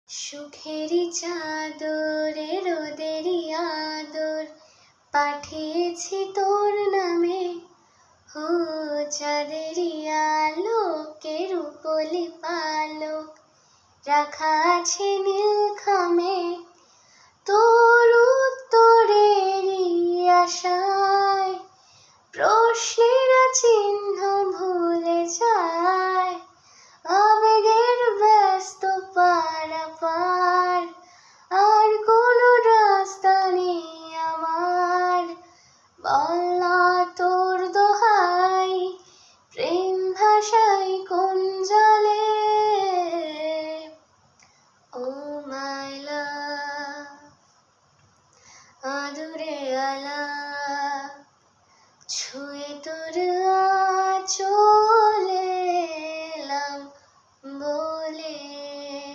সুখেরই চাদরে রোদেরই আদর পাঠিয়েছি তোর নামে, হো চাঁদেরই আলোকে রূপলি পালক রাখা আছে নীল খামে। তোর উত্তরেরই আশায় প্রশ্নের চিহ্ন ভুলে যায়, আবেগের